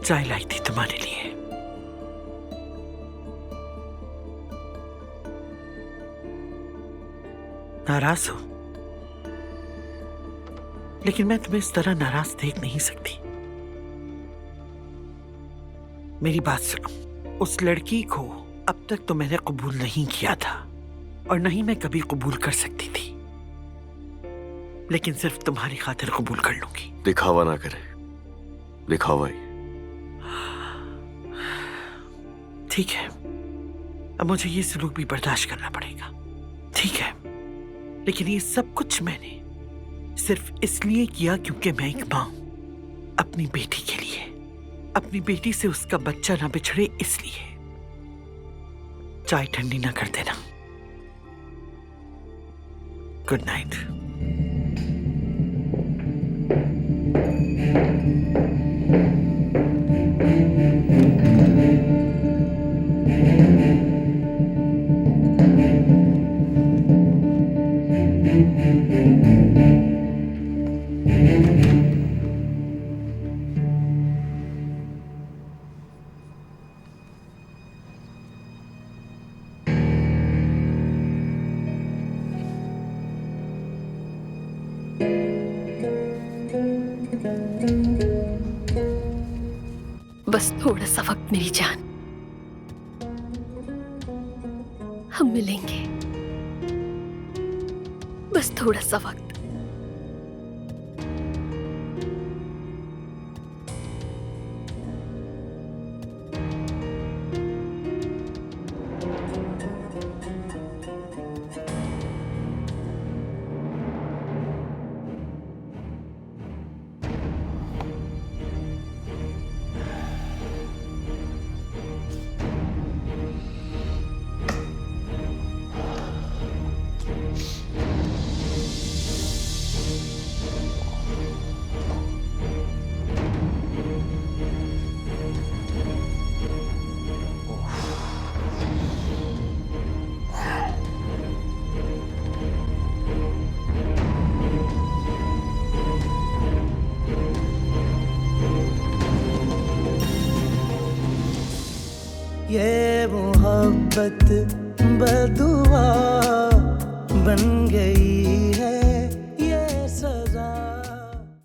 चाय लाई थी तुम्हारे लिए। नाराज हो, लेकिन मैं तुम्हें इस तरह नाराज देख नहीं सकती। मेरी बात सुनो, उस लड़की को अब तक तो मैंने कबूल नहीं किया था और नहीं मैं कभी कबूल कर सकती थी, लेकिन सिर्फ तुम्हारी खातिर कबूल कर लूंगी। दिखावा ना करे, दिखावा ही। ठीक है, अब मुझे ये सलूक भी बर्दाश्त करना पड़ेगा, ठीक है? लेकिन ये सब कुछ मैंने सिर्फ इसलिए किया क्योंकि मैं एक मां हूं, अपनी बेटी के लिए, अपनी बेटी से उसका बच्चा ना बिछड़े इसलिए। चाय ठंडी ना कर देना। Good night. बस थोड़ा सा वक्त मेरी जान, हम मिलेंगे। बस थोड़ा सा वक्त। ये मोहब्बत बदुआ बन गई है